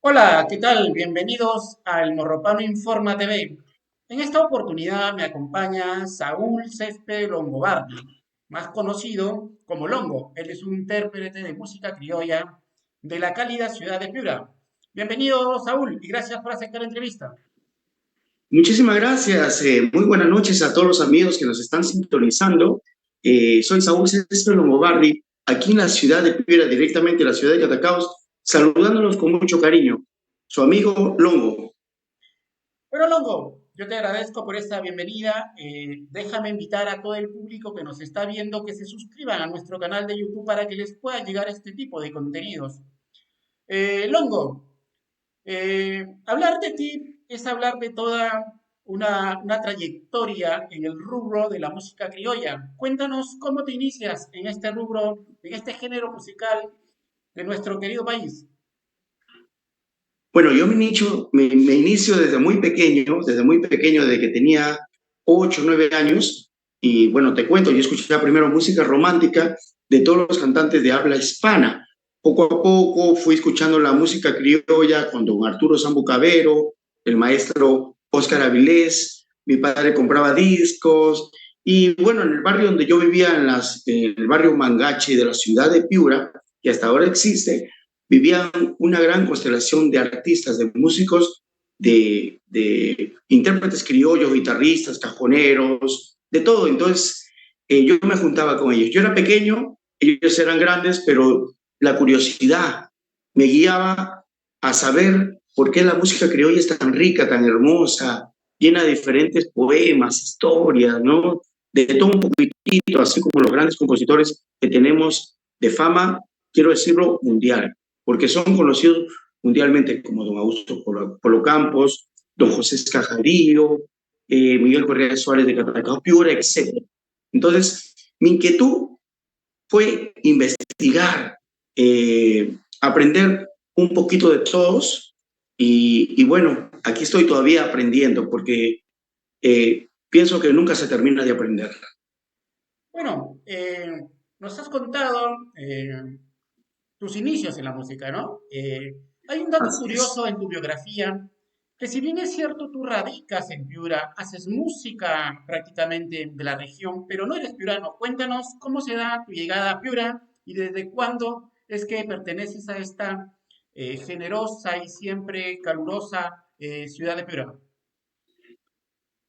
Hola, ¿qué tal? Bienvenidos al Morropano Informa TV. En esta oportunidad me acompaña Saúl Césped Longobardi, más conocido como Longo. Él es un intérprete de música criolla de la cálida ciudad de Piura. Bienvenido, Saúl, y gracias por aceptar la entrevista. Muchísimas gracias. Muy buenas noches a todos los amigos que nos están sintonizando. Soy Saúl César Longobardi, aquí en la ciudad de Piura, directamente en la ciudad de Catacaos, saludándolos con mucho cariño. Su amigo Longo. Bueno, Longo, yo te agradezco por esta bienvenida. Déjame invitar a todo el público que nos está viendo que se suscriban a nuestro canal de YouTube para que les pueda llegar este tipo de contenidos. Longo, hablar de ti es hablar de toda una trayectoria en el rubro de la música criolla. Cuéntanos cómo te inicias en este rubro, en este género musical de nuestro querido país. Bueno, yo me inicio desde muy pequeño, desde que tenía 8 o 9 años. Y bueno, te cuento, yo escuché primero música romántica de todos los cantantes de habla hispana. Poco a poco fui escuchando la música criolla con don Arturo Sambucavero, el maestro Óscar Avilés. Mi padre compraba discos. Y bueno, en el barrio donde yo vivía, en el barrio Mangache de la ciudad de Piura, que hasta ahora existe, vivían una gran constelación de artistas, de músicos, de intérpretes criollos, guitarristas, cajoneros, de todo. Entonces, yo me juntaba con ellos. Yo era pequeño, ellos eran grandes, pero la curiosidad me guiaba a saber por qué la música criolla es tan rica, tan hermosa, llena de diferentes poemas, historias, ¿no? De todo un poquitito, así como los grandes compositores que tenemos de fama, quiero decirlo, mundial, porque son conocidos mundialmente como don Augusto Polo Campos, don José Escajarillo, Miguel Correa Suárez de Catacao Piura, etc. Entonces, mi inquietud fue investigar, aprender un poquito de todos y bueno, aquí estoy todavía aprendiendo porque pienso que nunca se termina de aprender. Bueno, nos has contado tus inicios en la música, ¿no? Hay un dato Así es. curioso en tu biografía, que si bien es cierto, tú radicas en Piura, haces música prácticamente de la región, pero no eres piurano. Cuéntanos cómo se da tu llegada a Piura y desde cuándo es que perteneces a esta generosa y siempre calurosa ciudad de Piura.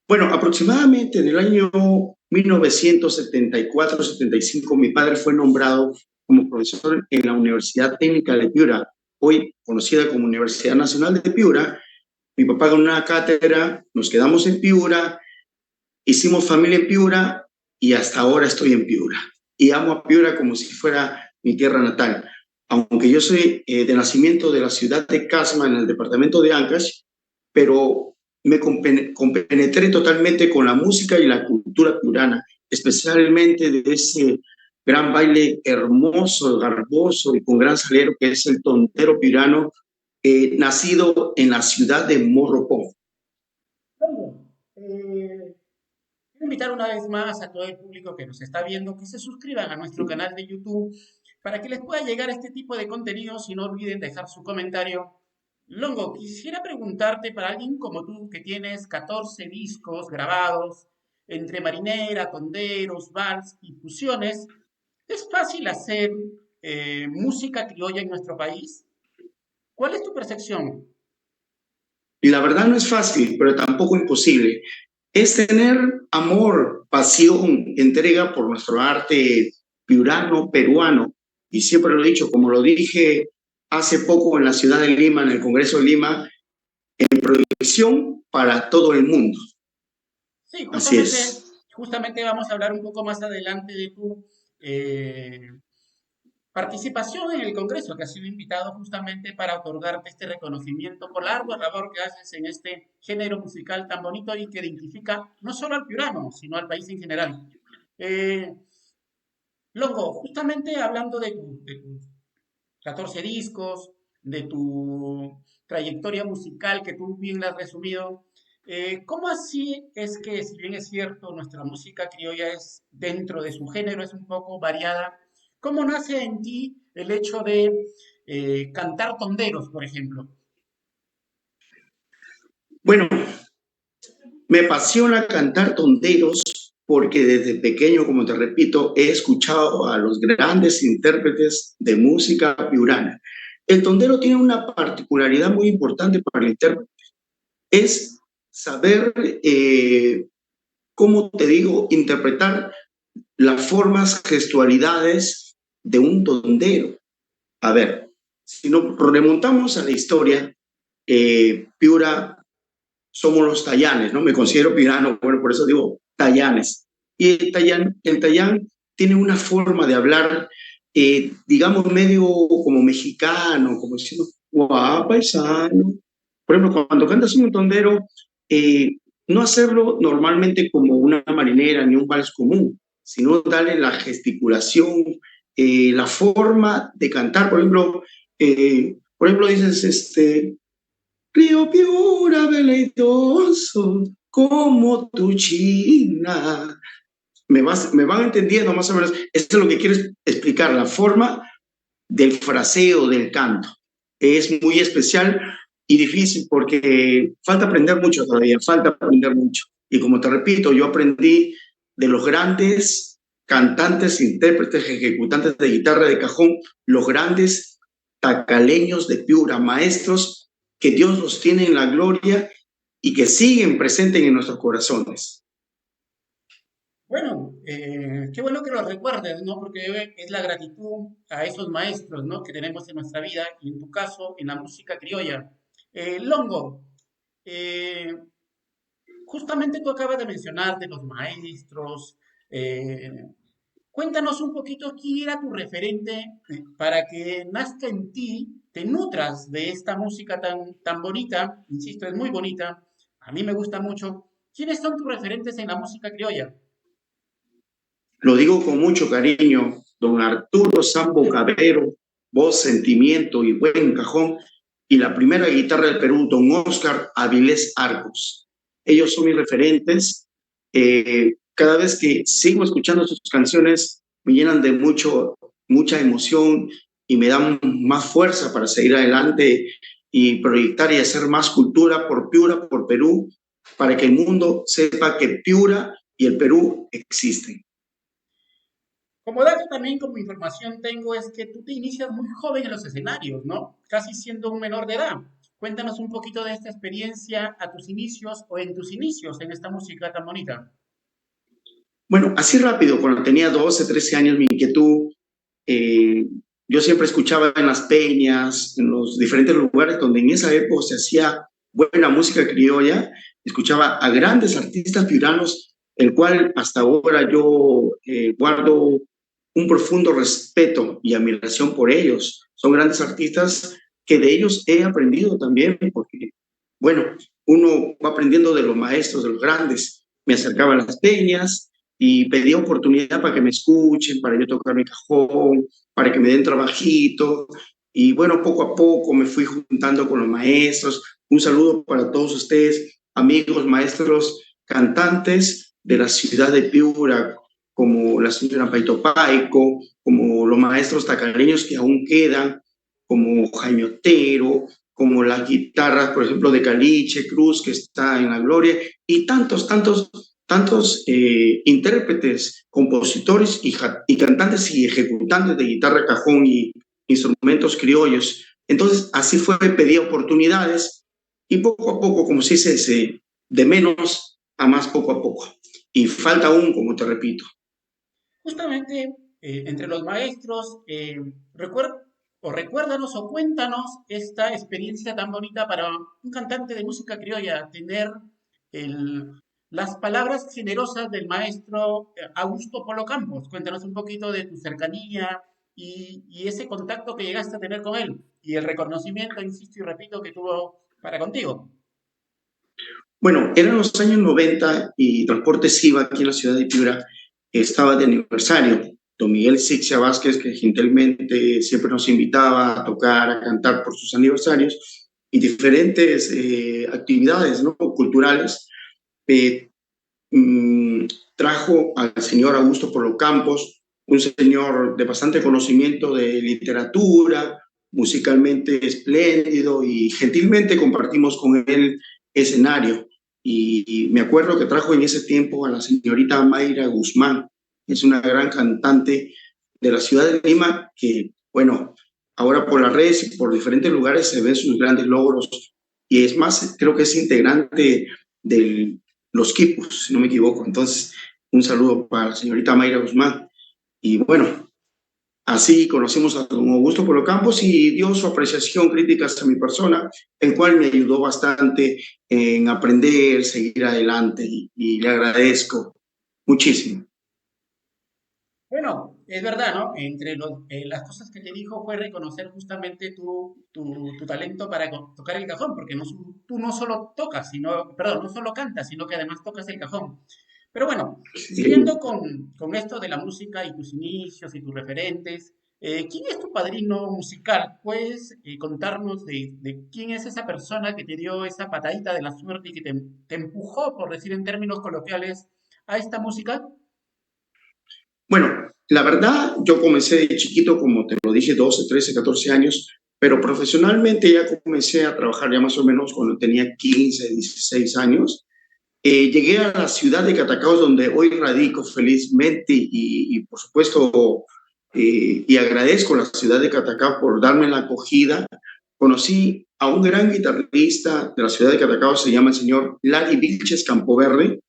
Bueno, aproximadamente en el año 1974-75, mi padre fue nombrado como profesor en la Universidad Técnica de Piura, hoy conocida como Universidad Nacional de Piura. Mi papá con una cátedra, nos quedamos en Piura, hicimos familia en Piura y hasta ahora estoy en Piura. Y amo a Piura como si fuera mi tierra natal. Aunque yo soy de nacimiento de la ciudad de Casma, en el departamento de Ancash, pero me compenetré totalmente con la música y la cultura piurana, especialmente de ese gran baile hermoso, garboso y con gran salero que es el tontero piurano, nacido en la ciudad de Morropón. Bueno, quiero invitar una vez más a todo el público que nos está viendo que se suscriban a nuestro canal de YouTube para que les pueda llegar este tipo de contenidos y no olviden dejar su comentario. Longo, quisiera preguntarte para alguien como tú que tienes 14 discos grabados entre marinera, tonderos, vals y fusiones, ¿es fácil hacer música criolla en nuestro país? ¿Cuál es tu percepción? Y la verdad no es fácil, pero tampoco imposible. Es tener amor, pasión, entrega por nuestro arte piurano, peruano. Y siempre lo he dicho, como lo dije hace poco en la ciudad de Lima, en el Congreso de Lima, visión para todo el mundo. Sí, Así justamente, es. justamente vamos a hablar un poco más adelante de tu participación en el Congreso, que has sido invitado justamente para otorgarte este reconocimiento por la ardua labor que haces en este género musical tan bonito y que identifica no solo al piurano, sino al país en general. Eh, Longo, justamente hablando de tus 14 discos, de tu trayectoria musical que tú bien la has resumido, ¿cómo así es que, si bien es cierto, nuestra música criolla es dentro de su género, es un poco variada, cómo nace en ti el hecho de cantar tonderos, por ejemplo? Bueno, me apasiona cantar tonderos porque desde pequeño, como te repito, he escuchado a los grandes intérpretes de música piurana. El tondero tiene una particularidad muy importante para el intérprete, es saber, ¿cómo te digo?, interpretar las formas, gestualidades de un tondero. A ver, si nos remontamos a la historia, Piura somos los tayanes, ¿no? Me considero piurano, bueno, por eso digo tayanes. Y el tayán tiene una forma de hablar, digamos, medio como mexicano, como diciendo, guau, paisano. Por ejemplo, cuando cantas un tondero, eh, no hacerlo normalmente como una marinera ni un vals común, sino darle la gesticulación, la forma de cantar. Por ejemplo dices, Río Piura veleidoso, como tu China. Me van entendiendo más o menos. Esto es lo que quieres explicar, la forma del fraseo del canto. Es muy especial y difícil porque falta aprender mucho todavía, falta aprender mucho. Y como te repito, yo aprendí de los grandes cantantes, intérpretes, ejecutantes de guitarra de cajón, los grandes tacaleños de Piura, maestros que Dios los tiene en la gloria y que siguen presentes en nuestros corazones. Bueno, qué bueno que lo recuerdes, ¿no? Porque es la gratitud a esos maestros, ¿no? Que tenemos en nuestra vida y en tu caso, en la música criolla. Longo, eh, justamente tú acabas de mencionar de los maestros. eh, Cuéntanos un poquito quién era tu referente para que nazca en ti, te nutras de esta música tan bonita, insisto, es muy bonita, a mí me gusta mucho. ¿Quiénes son tus referentes en la música criolla? Lo digo con mucho cariño, don Arturo Sambo Cabero, voz, sentimiento y buen cajón, y la primera guitarra del Perú, don Oscar Avilés Arcos. Ellos son mis referentes. Cada vez que sigo escuchando sus canciones, me llenan de mucha emoción y me dan más fuerza para seguir adelante y proyectar y hacer más cultura por Piura, por Perú, para que el mundo sepa que Piura y el Perú existen. Como dato también, como información tengo, es que tú te inicias muy joven en los escenarios, ¿no? Casi siendo un menor de edad. Cuéntanos un poquito de esta experiencia a tus inicios o en tus inicios en esta música tan bonita. Bueno, así rápido, cuando tenía 12, 13 años, mi inquietud, eh, yo siempre escuchaba en las peñas, en los diferentes lugares donde en esa época se hacía buena música criolla, escuchaba a grandes artistas piuranos, el cual hasta ahora yo guardo un profundo respeto y admiración por ellos. Son grandes artistas que de ellos he aprendido también, porque, bueno, uno va aprendiendo de los maestros, de los grandes. Me acercaba a las peñas, y pedí oportunidad para que me escuchen, para yo tocar mi cajón, para que me den trabajito. Y bueno, poco a poco me fui juntando con los maestros. Un saludo para todos ustedes, amigos, maestros, cantantes de la ciudad de Piura, como la señora Paito Paico, como los maestros tacareños que aún quedan, como Jaime Otero, como las guitarras, por ejemplo, de Caliche Cruz, que está en la gloria, y tantos intérpretes, compositores y cantantes y ejecutantes de guitarra, cajón y instrumentos criollos. Entonces, así fue, pedí oportunidades y poco a poco, como se dice, de menos a más poco a poco. Y falta aún, como te repito. Justamente entre los maestros, recuérdanos o cuéntanos esta experiencia tan bonita para un cantante de música criolla, tener el, las palabras generosas del maestro Augusto Polo Campos. Cuéntanos un poquito de tu cercanía y ese contacto que llegaste a tener con él y el reconocimiento, insisto y repito, que tuvo para contigo. Bueno, eran los años 90 y Transporte Siva aquí en la ciudad de Piura estaba de aniversario. Don Miguel Sixia Vázquez, que gentilmente siempre nos invitaba a tocar, a cantar por sus aniversarios y diferentes actividades, ¿no?, culturales, eh, mmm, trajo al señor Augusto Polo Campos, un señor de bastante conocimiento de literatura, musicalmente espléndido, y gentilmente compartimos con él escenario. Y me acuerdo que trajo en ese tiempo a la señorita Mayra Guzmán, que es una gran cantante de la ciudad de Lima, que, bueno, ahora por las redes y por diferentes lugares se ven sus grandes logros. Y es más, creo que es integrante de los Quipus, si no me equivoco. Entonces, un saludo para la señorita Mayra Guzmán. Y bueno, así conocimos a don Augusto Polo Campos y dio su apreciación, críticas a mi persona, el cual me ayudó bastante en aprender, seguir adelante y le agradezco muchísimo. Bueno, es verdad, ¿no? Entre las cosas que te dijo fue reconocer justamente tu talento para tocar el cajón, porque tú no solo tocas, sino, perdón, no solo cantas, sino que además tocas el cajón. Pero bueno, siguiendo Sí. con esto de la música y tus inicios y tus referentes, ¿quién es tu padrino musical? ¿Puedes contarnos de quién es esa persona que te dio esa patadita de la suerte y que te empujó, por decir en términos coloquiales, a esta música? Bueno, la verdad, yo comencé de chiquito, como te lo dije, 12, 13, 14 años, pero profesionalmente ya comencé a trabajar ya más o menos cuando tenía 15, 16 años. Llegué a la ciudad de Catacaos, donde hoy radico felizmente y por supuesto, y agradezco a la ciudad de Catacaos por darme la acogida. Conocí a un gran guitarrista de la ciudad de Catacaos, se llama el señor Larry Vilches Campoverde,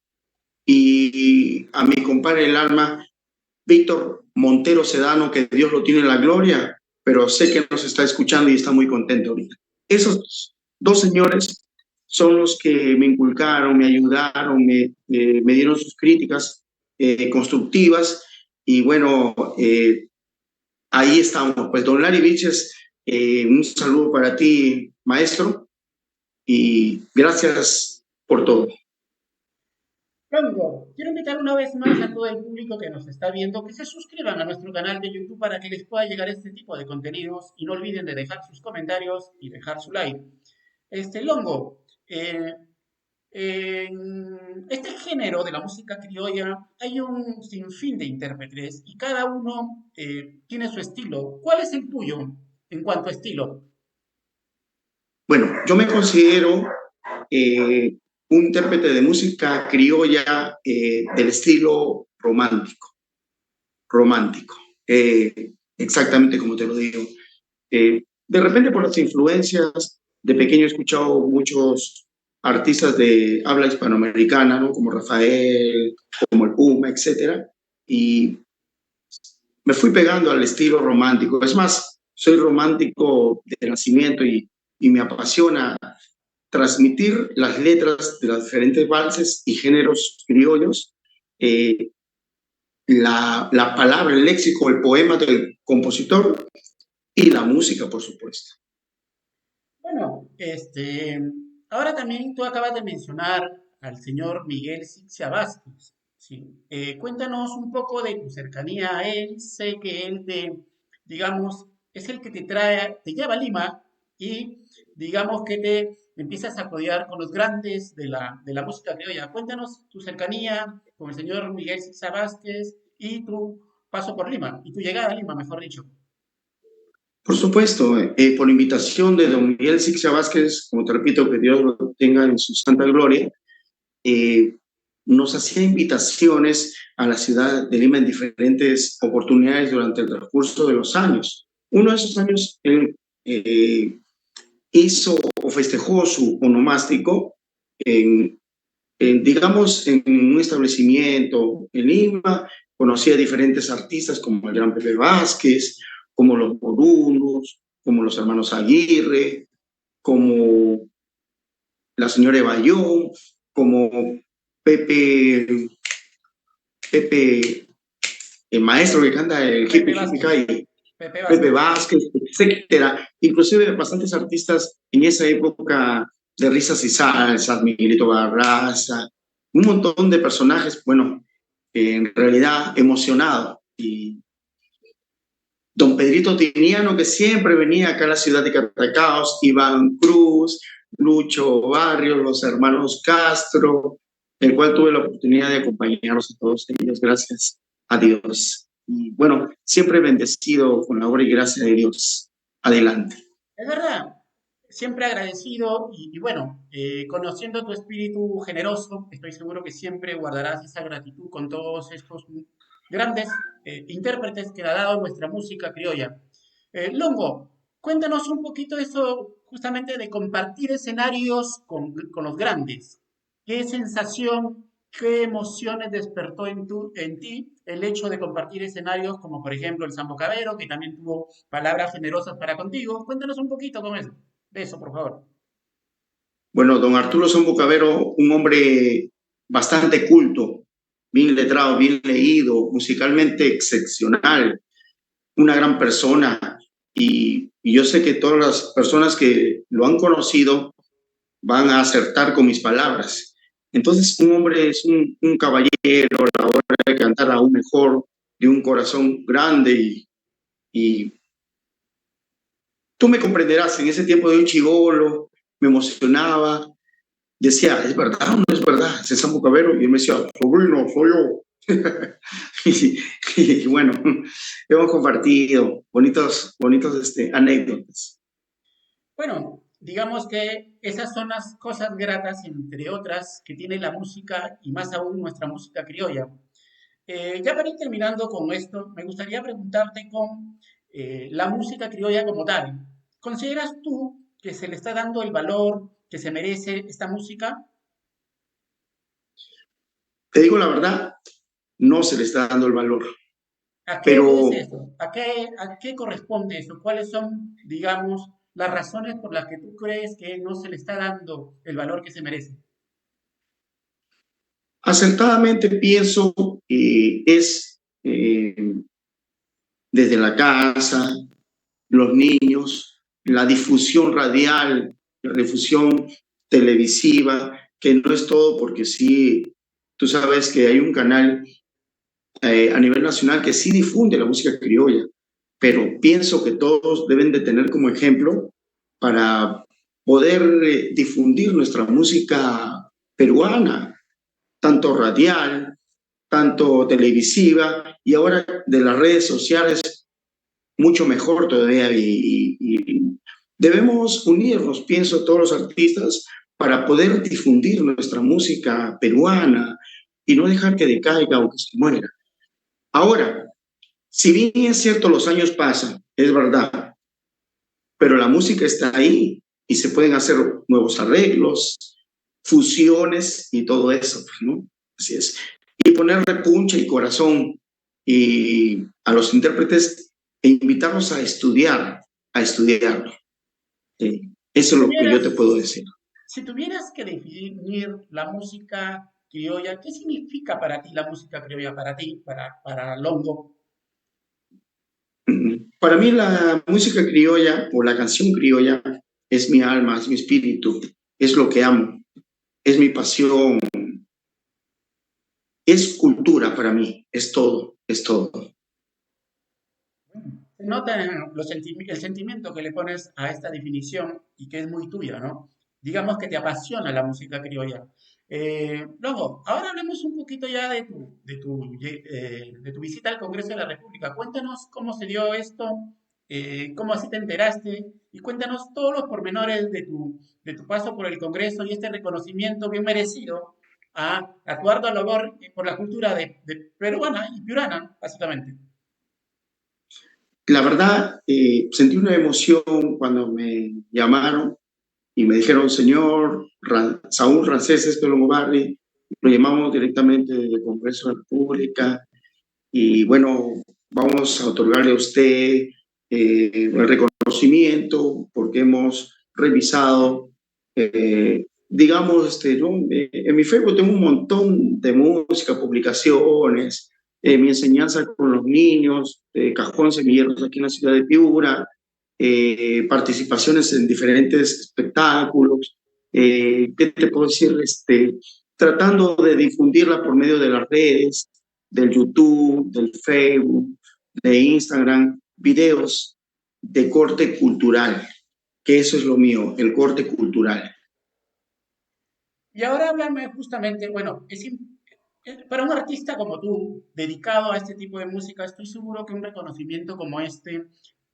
y a mi compadre el alma, Víctor Montero Sedano, que Dios lo tiene en la gloria, pero sé que nos está escuchando y está muy contento ahorita. Esos dos señores son los que me inculcaron, me ayudaron, me dieron sus críticas constructivas y bueno, ahí estamos. Pues don Larry Viches, un saludo para ti, maestro, y gracias por todo. Longo, quiero invitar una vez más a todo el público que nos está viendo que se suscriban a nuestro canal de YouTube para que les pueda llegar este tipo de contenidos y no olviden de dejar sus comentarios y dejar su like. Longo, en este género de la música criolla hay un sinfín de intérpretes y cada uno tiene su estilo. ¿Cuál es el tuyo en cuanto a estilo? Bueno, yo me considero eh, un intérprete de música criolla del estilo romántico, romántico, exactamente como te lo digo. De repente por las influencias, de pequeño he escuchado muchos artistas de habla hispanoamericana, ¿no? Como Rafael, como el Puma, etcétera, y me fui pegando al estilo romántico. Es más, soy romántico de nacimiento y me apasiona transmitir las letras de las diferentes valses y géneros criollos, eh, la palabra, el léxico, el poema del compositor y la música, por supuesto. Bueno, ahora también tú acabas de mencionar al señor Miguel Sixia Vázquez, ¿sí? Cuéntanos un poco de tu cercanía a él. Sé que digamos, es el que te trae, te lleva a Lima y digamos que te empiezas a codear con los grandes de la música criolla. Cuéntanos tu cercanía con el señor Miguel Sixia Vázquez y tu paso por Lima, y tu llegada a Lima, mejor dicho. Por supuesto, por invitación de don Miguel Sixia Vázquez, como te repito, que Dios lo tenga en su santa gloria, eh, nos hacía invitaciones a la ciudad de Lima en diferentes oportunidades durante el transcurso de los años. Uno de esos años, él hizo o festejó su onomástico en, digamos, en un establecimiento en Lima. Conocía a diferentes artistas como el gran Pepe Vázquez, como los Morunos, como los hermanos Aguirre, como la señora Bayón, como Pepe, Pepe, el maestro que canta el Pepe hippie hippie Vázquez, kai, Pepe Pepe Vázquez. Vázquez, etcétera. Inclusive bastantes artistas en esa época de risas y salsas, Miguelito Barraza, un montón de personajes, bueno, en realidad emocionado. Y don Pedrito Tiniano, que siempre venía acá a la ciudad de Catacaos, Iván Cruz, Lucho Barrios, los hermanos Castro, el cual tuve la oportunidad de acompañarlos a todos ellos, gracias a Dios. Y bueno, siempre bendecido con la obra y gracia de Dios. Adelante. Es verdad. siempre agradecido y bueno, conociendo tu espíritu generoso, estoy seguro que siempre guardarás esa gratitud con todos estos grandes intérpretes que ha dado nuestra música criolla. Longo, cuéntanos un poquito eso justamente de compartir escenarios con los grandes. ¿Qué sensación, qué emociones despertó en ti el hecho de compartir escenarios como por ejemplo el Sambo Cabero, que también tuvo palabras generosas para contigo? Cuéntanos un poquito con eso, de eso, por favor. Bueno, don Arturo Sombo Cabero, un hombre bastante culto, bien letrado, bien leído, musicalmente excepcional, una gran persona. Y yo sé que todas las personas que lo han conocido van a acertar con mis palabras. Entonces, un hombre es un caballero a la hora de cantar aún mejor, de un corazón grande y tú me comprenderás, en ese tiempo de un chivolo, me emocionaba, decía, ¿es verdad o no es verdad? ¿Es Sambo Cabero? Y él me decía, sobrino, soy yo. y, y, bueno, hemos compartido bonitos anécdotas. Bueno, digamos que esas son las cosas gratas, entre otras, que tiene la música y más aún nuestra música criolla. Ya para ir terminando con esto, me gustaría preguntarte con la música criolla como tal. ¿Consideras tú que se le está dando el valor que se merece esta música? Te digo la verdad, no se le está dando el valor, ¿A qué obedece pero eso? A qué corresponde eso? ¿Cuáles son, digamos, las razones por las que tú crees que no se le está dando el valor que se merece? acertadamente pienso que es desde la casa, los niños, la difusión radial, la difusión televisiva, que no es todo porque sí, tú sabes que hay un canal a nivel nacional que sí difunde la música criolla, pero pienso que todos deben de tener como ejemplo para poder difundir nuestra música peruana, tanto radial, tanto televisiva y ahora de las redes sociales mucho mejor todavía y debemos unirnos, pienso, todos los artistas para poder difundir nuestra música peruana y no dejar que decaiga o que se muera. Ahora, si bien es cierto los años pasan, es verdad, pero la música está ahí y se pueden hacer nuevos arreglos, fusiones y todo eso, ¿no? Así es. Y ponerle puncha y corazón y a los intérpretes e invitarlos a estudiarlo. Sí. Eso Si es lo que yo te puedo tuvieras, decir. si tuvieras que definir la música criolla, ¿qué significa para ti la música criolla? Para ti, para Longo. Para mí la música criolla o la canción criolla es mi alma, es mi espíritu, es lo que amo, es mi pasión, es cultura para mí, es todo, es todo. Se nota el sentimiento que le pones a esta definición y que es muy tuya, ¿no? Digamos que te apasiona la música criolla. Luego, ahora hablemos un poquito ya de tu visita al Congreso de la República. Cuéntanos cómo se dio esto, cómo así te enteraste y cuéntanos todos los pormenores de tu paso por el Congreso y este reconocimiento bien merecido a tu ardua labor por la cultura de peruana y piurana, básicamente. La verdad, sentí una emoción cuando me llamaron y me dijeron, señor Saúl Rancés Espelongo, lo llamamos directamente del Congreso de la República y bueno, vamos a otorgarle a usted el reconocimiento porque hemos revisado, digamos, ¿no? En mi Facebook tengo un montón de música, publicaciones, mi enseñanza con los niños, Cajón Semilleros aquí en la ciudad de Piura, participaciones en diferentes espectáculos, ¿qué te puedo decir? Tratando de difundirla por medio de las redes, del YouTube, del Facebook, de Instagram, videos de corte cultural, que eso es lo mío, el corte cultural. Y ahora háblame justamente, bueno, para un artista como tú, dedicado a este tipo de música, estoy seguro que un reconocimiento como este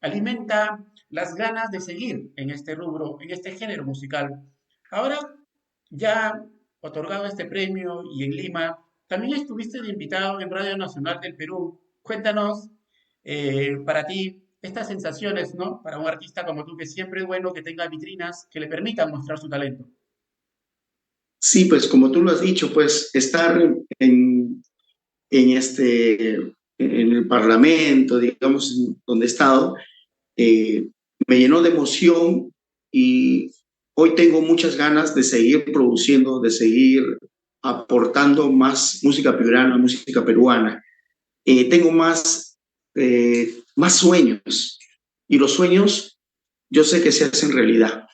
alimenta las ganas de seguir en este rubro, en este género musical. Ahora, ya otorgado este premio y en Lima, también estuviste de invitado en Radio Nacional del Perú. Cuéntanos, para ti, estas sensaciones, ¿no? Para un artista como tú, que siempre es bueno que tenga vitrinas que le permitan mostrar su talento. Sí, pues como tú lo has dicho, pues estar en en el Parlamento, digamos, donde he estado, eh, me llenó de emoción y hoy tengo muchas ganas de seguir produciendo, de seguir aportando más música piurana, música peruana. Tengo más sueños y los sueños yo sé que se hacen realidad.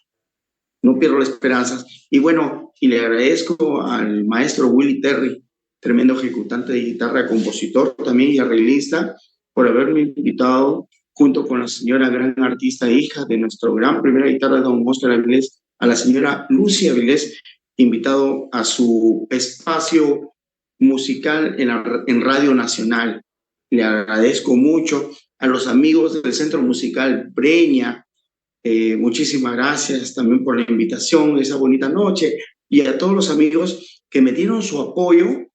No pierdo la esperanza. Y bueno, y le agradezco al maestro Willy Terry, tremendo ejecutante de guitarra, compositor también y arreglista, por haberme invitado junto con la señora gran artista, hija de nuestro gran primera guitarra, don Oscar Avilés, a la señora Lucia Avilés, invitado a su espacio musical en Radio Nacional. Le agradezco mucho a los amigos del Centro Musical Breña, muchísimas gracias también por la invitación esa bonita noche y a todos los amigos que me dieron su apoyo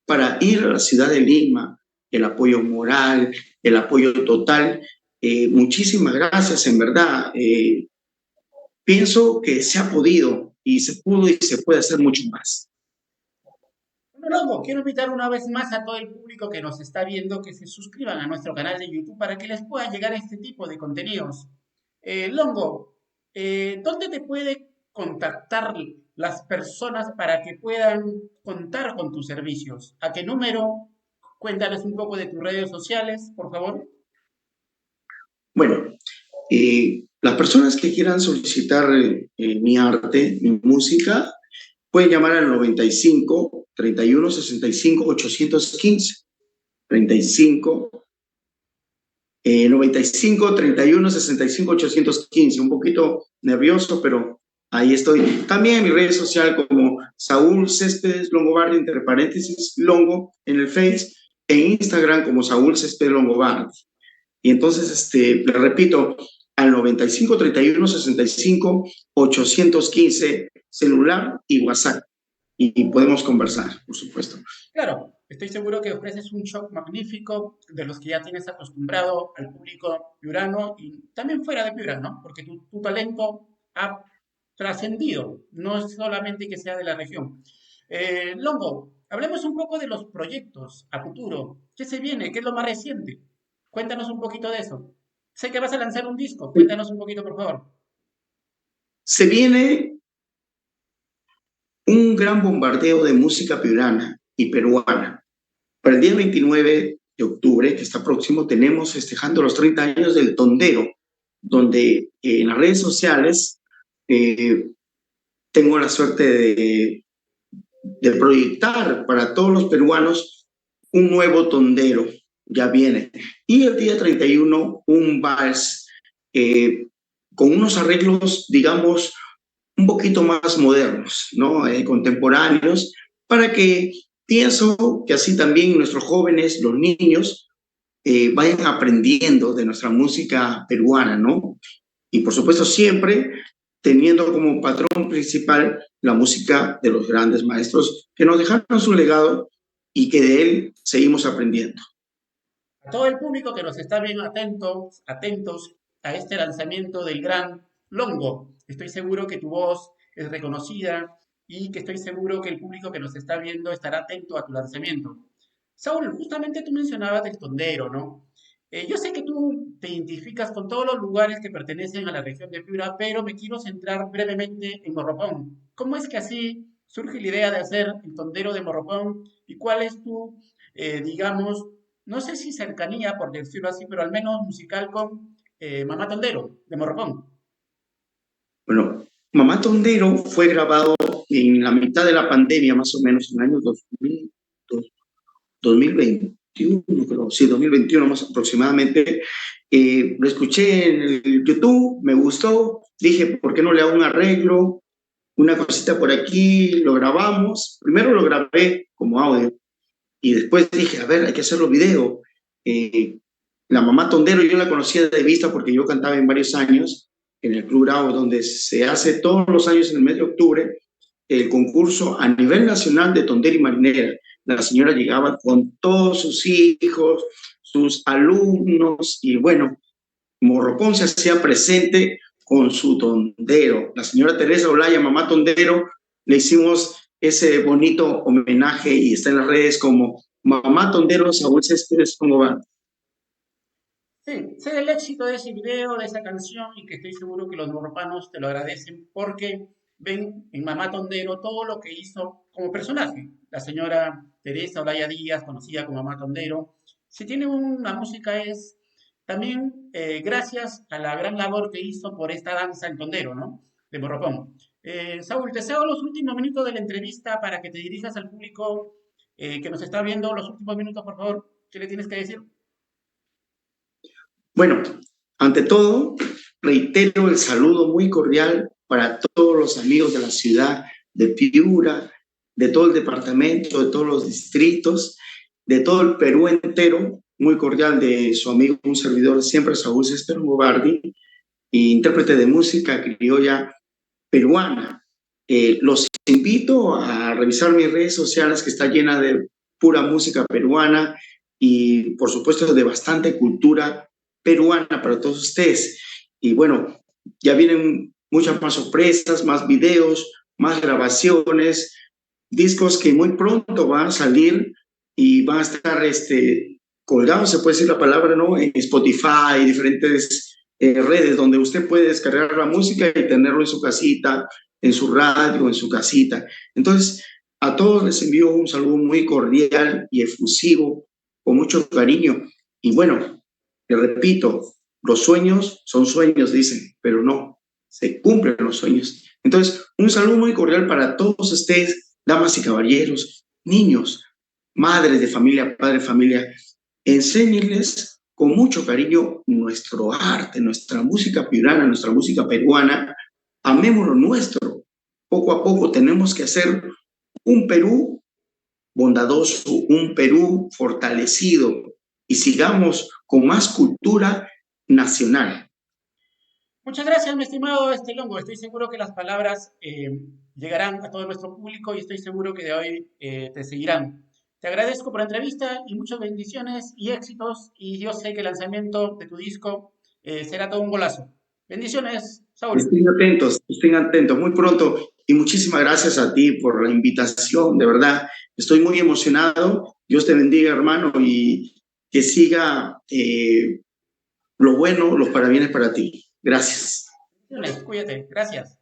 para ir a la ciudad de Lima, el apoyo moral, el apoyo total. Muchísimas gracias, en verdad. Pienso que se ha podido y se pudo y se puede hacer mucho más. Bueno, Longo, quiero invitar una vez más a todo el público que nos está viendo que se suscriban a nuestro canal de YouTube para que les pueda llegar este tipo de contenidos. Longo, ¿dónde te puede contactar las personas para que puedan contar con tus servicios? ¿A qué número? Cuéntales un poco de tus redes sociales, por favor. Bueno, las personas que quieran solicitar mi arte, mi música, pueden llamar al 95 31 65 815. 35 95 31 65 815. Un poquito nervioso, pero ahí estoy. También en mi red social como Saúl Céspedes Longobardi, entre paréntesis, Longo, en el Face, en Instagram como Saúl Céspedes Longobardi. Y entonces, le repito, al 95 31 65 815, celular y WhatsApp. Y podemos conversar, por supuesto. Claro, estoy seguro que ofreces un show magnífico de los que ya tienes acostumbrado al público piurano y también fuera de Piura, ¿no? Porque tu talento ha trascendido, no es solamente que sea de la región. Longo, hablemos un poco de los proyectos a futuro. ¿Qué se viene? ¿Qué es lo más reciente? Cuéntanos un poquito de eso. Sé que vas a lanzar un disco, cuéntanos un poquito, por favor. Se viene un gran bombardeo de música piurana y peruana. Para el día 29 de octubre, que está próximo, tenemos festejando los 30 años del Tondero, donde en las redes sociales eh, tengo la suerte de proyectar para todos los peruanos un nuevo tondero, ya viene. Y el día 31, un vals con unos arreglos, digamos, un poquito más modernos, ¿no? Contemporáneos, para que pienso que así también nuestros jóvenes, los niños, vayan aprendiendo de nuestra música peruana, ¿no? Y por supuesto siempre teniendo como patrón principal la música de los grandes maestros que nos dejaron su legado y que de él seguimos aprendiendo. A todo el público que nos está bien atentos a este lanzamiento del gran Longo. Estoy seguro que tu voz es reconocida y que estoy seguro que el público que nos está viendo estará atento a tu lanzamiento. Saúl, justamente tú mencionabas del Tondero, ¿no? Yo sé que tú te identificas con todos los lugares que pertenecen a la región de Piura, pero me quiero centrar brevemente en Morropón. ¿Cómo es que así surge la idea de hacer el Tondero de Morropón y cuál es tu, digamos, no sé si cercanía, por decirlo así, pero al menos musical con Mamá Tondero, de Morropón? Bueno, Mamá Tondero fue grabado en la mitad de la pandemia, más o menos, en el año 2021, creo, sí, 2021 más aproximadamente. Lo escuché en el YouTube, me gustó, dije, ¿por qué no le hago un arreglo? Una cosita por aquí, lo grabamos. Primero lo grabé como audio y después dije, a ver, hay que hacerlo video. Eh, La mamá Tondero yo la conocía de vista porque yo cantaba en varios años en el Club Bravo, donde se hace todos los años en el mes de octubre el concurso a nivel nacional de tondera y marinera. La señora llegaba con todos sus hijos, sus alumnos, y bueno, Morropón se hacía presente con su tondero. La señora Teresa Olaya, mamá Tondero, le hicimos ese bonito homenaje y está en las redes como Mamá Tondero Saúl Céspedes, ¿cómo va? Sí, sé del éxito de ese video, de esa canción y que estoy seguro que los morropanos te lo agradecen porque ven en Mamá Tondero todo lo que hizo como personaje. La señora Teresa Olaya Díaz, conocida como Mamá Tondero, si tiene una música es también gracias a la gran labor que hizo por esta danza en tondero, ¿no? De Morropón. Saúl, te cedo los últimos minutos de la entrevista para que te dirijas al público que nos está viendo. Los últimos minutos, por favor, ¿qué le tienes que decir? Bueno, ante todo, reitero el saludo muy cordial para todos los amigos de la ciudad de Piura, de todo el departamento, de todos los distritos, de todo el Perú entero, muy cordial de su amigo, un servidor siempre, Saúl César Gobardi, intérprete de música criolla peruana. Los invito a revisar mis redes sociales que está llena de pura música peruana y por supuesto de bastante cultura peruana para todos ustedes. Y bueno, ya vienen muchas más sorpresas, más videos, más grabaciones, discos que muy pronto van a salir y van a estar colgados, se puede decir la palabra, ¿no? En Spotify, diferentes redes donde usted puede descargar la música y tenerlo en su casita, en su radio, en su casita. Entonces, a todos les envío un saludo muy cordial y efusivo, con mucho cariño. Y bueno, les repito, los sueños son sueños, dicen, pero no, se cumplen los sueños. Entonces, un saludo muy cordial para todos ustedes, damas y caballeros, niños, madres de familia, padres de familia. Enséñenles con mucho cariño nuestro arte, nuestra música piurana, nuestra música peruana. Amemos lo nuestro. Poco a poco tenemos que hacer un Perú bondadoso, un Perú fortalecido y sigamos con más cultura nacional. Muchas gracias, mi estimado Longo. Estoy seguro que las palabras llegarán a todo nuestro público y estoy seguro que de hoy te seguirán. Te agradezco por la entrevista y muchas bendiciones y éxitos. Y yo sé que el lanzamiento de tu disco será todo un golazo. Bendiciones, Saúl. Estén atentos muy pronto y muchísimas gracias a ti por la invitación, de verdad. Estoy muy emocionado. Dios te bendiga, hermano, y que siga lo bueno, los parabienes para ti. Gracias. Bendiciones, cuídate. Gracias.